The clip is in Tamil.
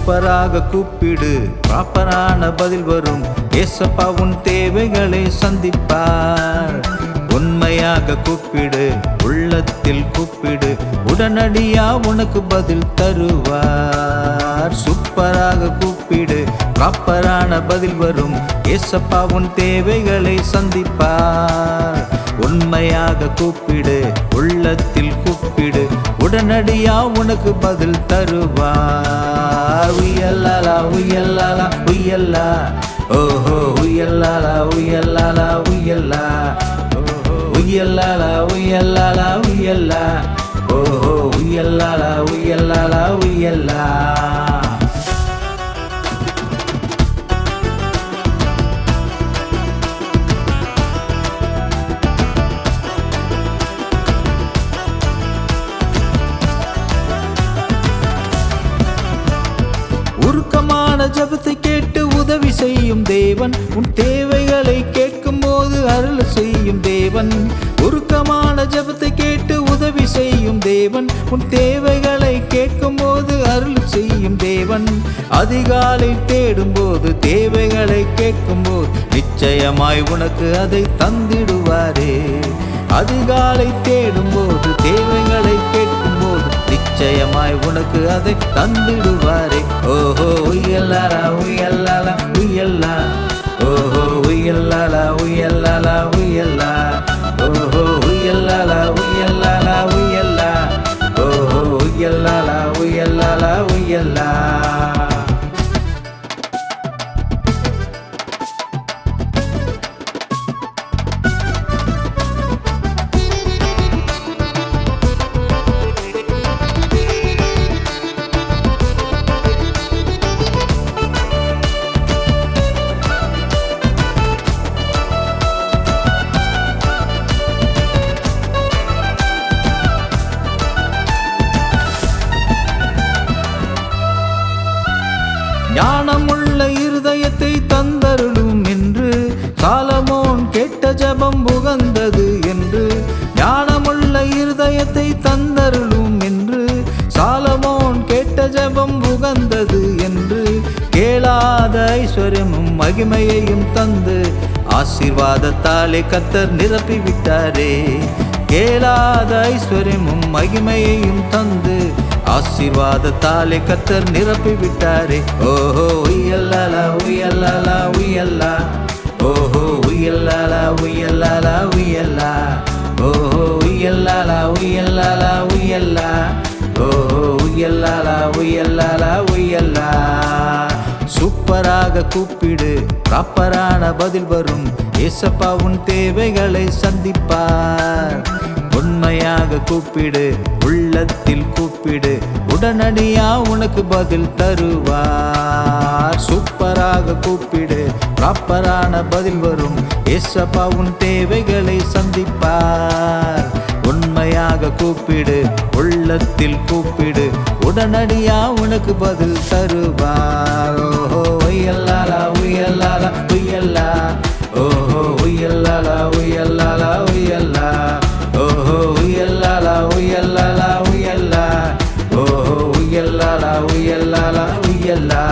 சூப்பராக கூப்பிடு, ப்ராப்பரான பதில் வரும். ஏசப்பா உன் தேவைகளை சந்திப்பார். உண்மையாக கூப்பிடு, உள்ளத்தில் கூப்பிடு, உடனடியா உனக்கு பதில் தருவார். சூப்பராக கூப்பிடு, ப்ராப்பரான பதில் வரும். ஏசப்பா உன் தேவைகளை சந்திப்பார். உண்மையாக கூப்பிடு, உள்ளத்தில் கூப்பிடு, உடனடியா உனக்கு பதில் தருவார். உயல்லாலா உயல்லாலா உயல்லா, ஓஹோ உயல்லாலா உயல்லாலா உயல்லா, உயல்லாலா உயல்லாலா உயல்லா, ஓஹோ உயல்லாலா உயல்லாலா உயல்லா. உருக்கமான ஜெபத்தை கேட்டு உதவி செய்யும் தேவன், உன் தேவைகளை கேட்கும் போது அருள் செய்யும் தேவன். உருக்கமான ஜெபத்தை கேட்டு உதவி செய்யும் தேவன், உன் தேவைகளை கேட்கும் போது அருள் செய்யும் தேவன். அதிகாலை தேடும் போது, தேவைகளை கேட்கும் போது நிச்சயமாய் உனக்கு அதை தந்திடுவாரே. அதிகாலை தேடும் போது, தேவைகளை கேட்கும் போது நிச்சயமாய் உனக்கு அதை தந்திடுவாரே. ஓஹோ உயல்லாலா உயல்லாலா உயல்லா, ஓஹோ உயல்லாலா உயல்லாலா உயல்லா, ஓஹோ உயல்லாலா உயல்லாலா உயல்லா, ஓஹோ உயல்லாலா உயல்லாலா உயல்லா. ஞானமுள்ள இருதயத்தை தந்தருளும் என்று சாலமோன் கேட்ட ஜெபம் உகந்தது என்று. ஞானமுள்ள இருதயத்தை தந்தருளும் என்று சாலமோன் கேட்ட ஜெபம் உகந்தது என்று. கேளாத ஐஸ்வர்யமும் மகிமையையும் தந்து ஆசீர்வாதத்தாலே கர்த்தர் நிரப்பி விட்டாரே. கேளாத ஐஸ்வர்யமும் மகிமையையும் தந்து ஆசீர்வாதத்தாலே கர்த்தர் நிரப்பி விட்டாரே. ஓஹோ உயல்லாலா உயல்லாலா உயல்லா, ஓஹோ உயல்லாலா உயல்லாலா உயல்லா, ஓஹோ உயல்லாலா உயல்லாலா உயல்லா, ஓஹோ உயல்லாலா உயல்லாலா உயல்லா. சூப்பராக கூப்பிடு, ப்ராப்பரான பதில் வரும். ஏசப்பா உன் தேவைகளை சந்திப்பார். உண்மையாக கூப்பிடு, உள்ளத்தில் கூப்பிடு, உடனடியா உனக்கு பதில் தருவார். சூப்பராக கூப்பிடு, ப்ராப்பரான பதில் வரும். ஏசப்பா உன் தேவைகளை சந்திப்பார். உண்மையாக கூப்பிடு, உள்ளத்தில் கூப்பிடு, உடனடியா உனக்கு பதில் தருவார். ஓஹோ உயல்லாலா உயல்லாலா உயல்லா, ஓஹோ உயல்லாலா உயல்லாலா உயல்லா, ஓஹோ உயல்லாலா உயல்லாலா உயல்லா, ஓஹோ உயல்லாலா உயல்லாலா உயல்லா.